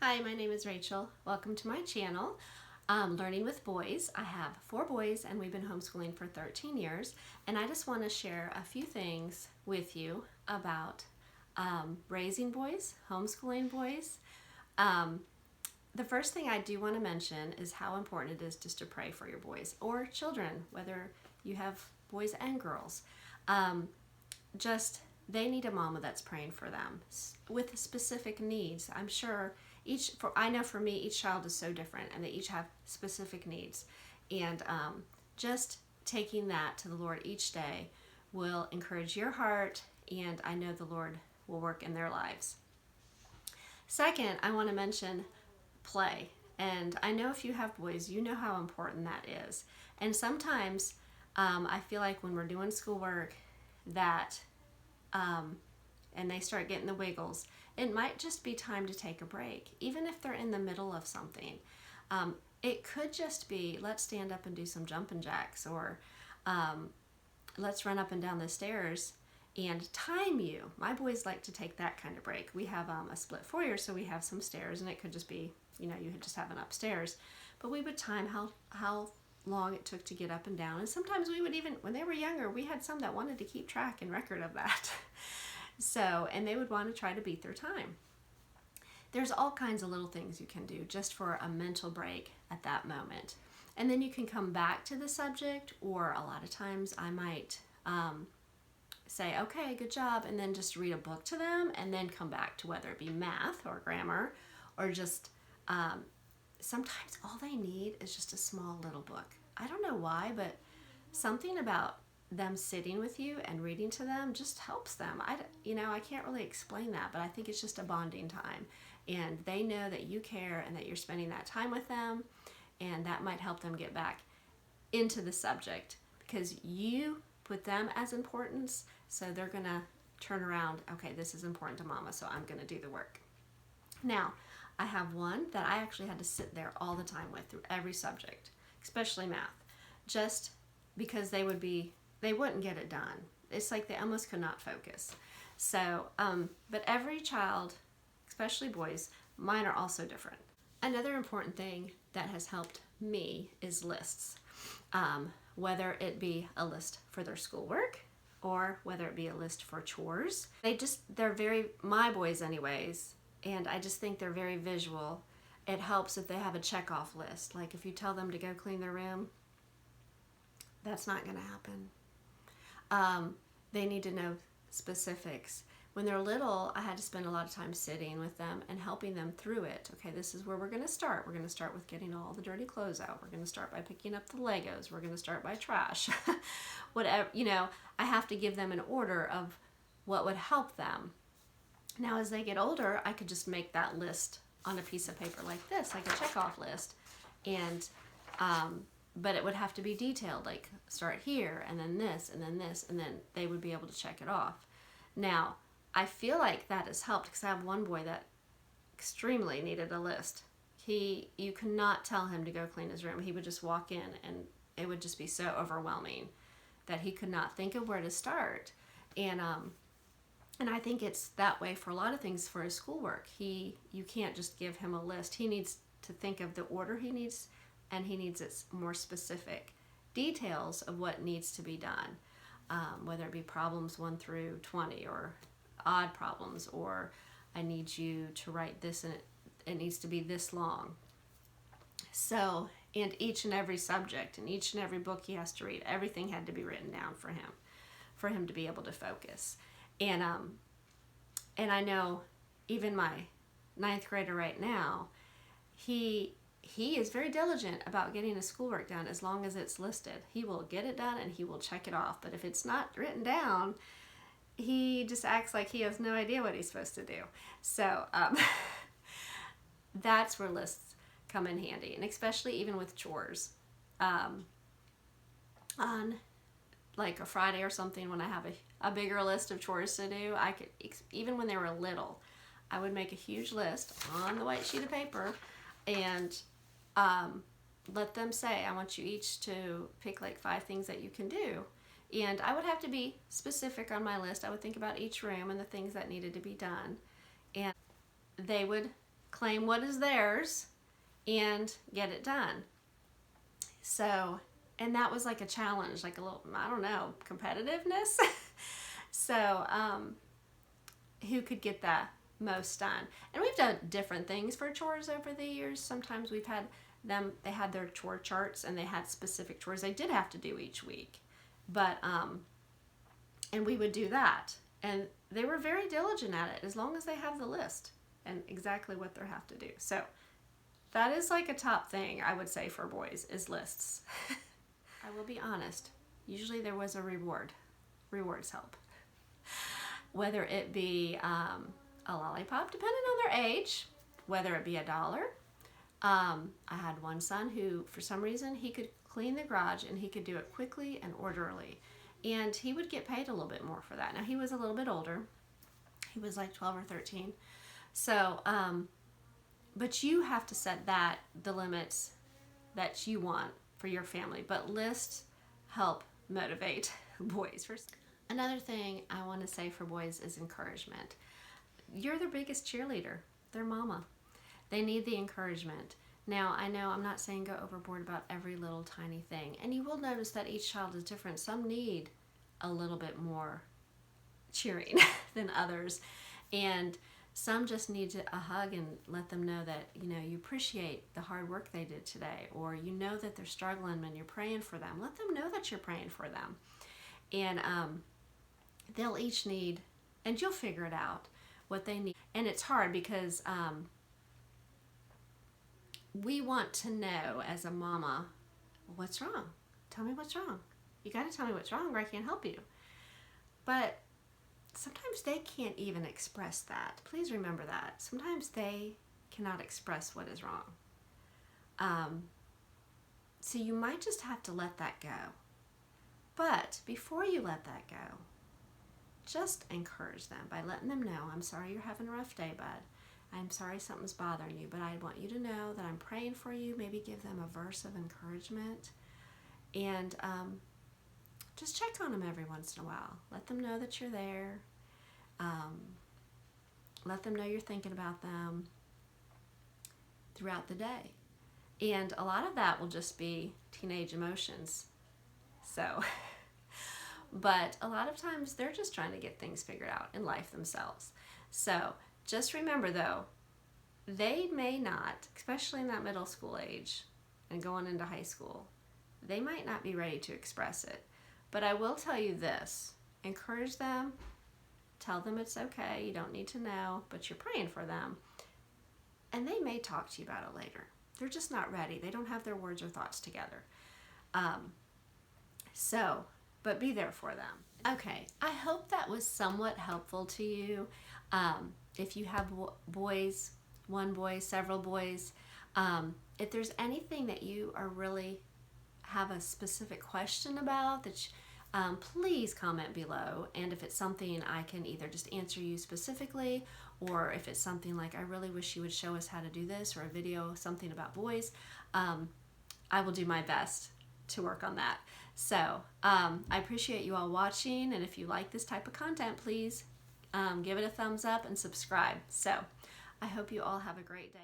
Hi, my name is Rachel. Welcome to my channel, Learning with Boys. I have 4 boys and we've been homeschooling for 13 years, and I just want to share a few things with you about raising boys, homeschooling boys. The first thing I do want to mention is how important it is just to pray for your boys or children, whether you have boys and girls. They need a mama that's praying for them with specific needs. I'm sure I know for me, each child is so different and they each have specific needs. And just taking that to the Lord each day will encourage your heart, and I know the Lord will work in their lives. Second, I want to mention play. And I know if you have boys, you know how important that is. And sometimes I feel like when we're doing schoolwork that and they start getting the wiggles, it might just be time to take a break, even if they're in the middle of something. It could just be, let's stand up and do some jumping jacks, or let's run up and down the stairs and time you. My boys like to take that kind of break. We have a split foyer, so we have some stairs, and it could just be, you just have an upstairs. But we would time how long it took to get up and down. And sometimes we would even, when they were younger, we had some that wanted to keep track and record of that. And they would want to try to beat their time. There's all kinds of little things you can do just for a mental break at that moment. And then you can come back to the subject, or a lot of times I might say, okay, good job, and then just read a book to them, and then come back to whether it be math or grammar, or just sometimes all they need is just a small little book. I don't know why, but something about them sitting with you and reading to them just helps them. I can't really explain that, but I think it's just a bonding time. And they know that you care and that you're spending that time with them, and that might help them get back into the subject because you put them as importance, so they're going to turn around, okay, this is important to mama, so I'm going to do the work. Now, I have one that I actually had to sit there all the time with through every subject, especially math, just because they wouldn't get it done. It's like they almost could not focus. So, but every child, especially boys, mine are also different. Another important thing that has helped me is lists. Whether it be a list for their schoolwork or whether it be a list for chores. My boys anyways, and I just think they're very visual. It helps if they have a check-off list. Like if you tell them to go clean their room, that's not going to happen. They need to know specifics. When they're little, I had to spend a lot of time sitting with them and helping them through it. Okay, this is where we're going to start. We're going to start with getting all the dirty clothes out. We're going to start by picking up the Legos. We're going to start by trash. Whatever, I have to give them an order of what would help them. Now, as they get older, I could just make that list on a piece of paper like this, like a checkoff list. And, but it would have to be detailed, like start here, and then this, and then this, and then they would be able to check it off. Now, I feel like that has helped because I have one boy that extremely needed a list. You could not tell him to go clean his room. He would just walk in and it would just be so overwhelming that he could not think of where to start. And I think it's that way for a lot of things for his schoolwork. You can't just give him a list. He needs to think of the order he needs, and he needs its more specific details of what needs to be done, whether it be problems 1 through 20 or odd problems, or I need you to write this and it needs to be this long. So, and each and every subject and each and every book he has to read, everything had to be written down for him to be able to focus. And I know even my 9th grader right now, he is very diligent about getting his schoolwork done as long as it's listed. He will get it done and he will check it off. But if it's not written down, he just acts like he has no idea what he's supposed to do. So that's where lists come in handy, and especially even with chores. On like a Friday or something, when I have a bigger list of chores to do, I could, even when they were little, I would make a huge list on the white sheet of paper and let them say, I want you each to pick like 5 things that you can do. And I would have to be specific on my list. I would think about each room and the things that needed to be done. And they would claim what is theirs and get it done. So, and that was like a challenge, like a little, I don't know, competitiveness. So, who could get the most done? And we've done different things for chores over the years. Sometimes we've had them, they had their chore charts and they had specific chores they did have to do each week. But, and we would do that. And they were very diligent at it as long as they have the list and exactly what they have to do. So that is like a top thing I would say for boys is lists. I will be honest, usually there was a reward. Rewards help. Whether it be a lollipop, depending on their age, whether it be $1. I had one son who, for some reason, he could clean the garage and he could do it quickly and orderly. And he would get paid a little bit more for that. Now, he was a little bit older. He was like 12 or 13. So, but you have to set the limits that you want for your family. But lists help motivate boys. Another thing I want to say for boys is encouragement. You're their biggest cheerleader, their mama. They need the encouragement. Now, I know I'm not saying go overboard about every little tiny thing. And you will notice that each child is different. Some need a little bit more cheering than others. And some just need a hug and let them know that, you appreciate the hard work they did today. Or you know that they're struggling and you're praying for them. Let them know that you're praying for them. And they'll each need, and you'll figure it out, what they need. And it's hard because we want to know as a mama, what's wrong? Tell me what's wrong. You got to tell me what's wrong or I can't help you. But sometimes they can't even express that. Please remember that. Sometimes they cannot express what is wrong. So you might just have to let that go. But before you let that go, just encourage them by letting them know, I'm sorry you're having a rough day, bud. I'm sorry something's bothering you, but I want you to know that I'm praying for you. Maybe give them a verse of encouragement. And just check on them every once in a while. Let them know that you're there. Let them know you're thinking about them throughout the day. And a lot of that will just be teenage emotions. So, but a lot of times they're just trying to get things figured out in life themselves. So just remember though, they may not, especially in that middle school age and going into high school, they might not be ready to express it. But I will tell you this, encourage them, tell them it's okay, you don't need to know, but you're praying for them. And they may talk to you about it later. They're just not ready. They don't have their words or thoughts together. But be there for them. Okay, I hope that was somewhat helpful to you. If you have boys, one boy, several boys, if there's anything that you are really have a specific question about, please comment below. And if it's something I can either just answer you specifically, or if it's something like I really wish you would show us how to do this, or a video, something about boys, I will do my best to work on that. So I appreciate you all watching, and if you like this type of content, please give it a thumbs up and subscribe. So I hope you all have a great day.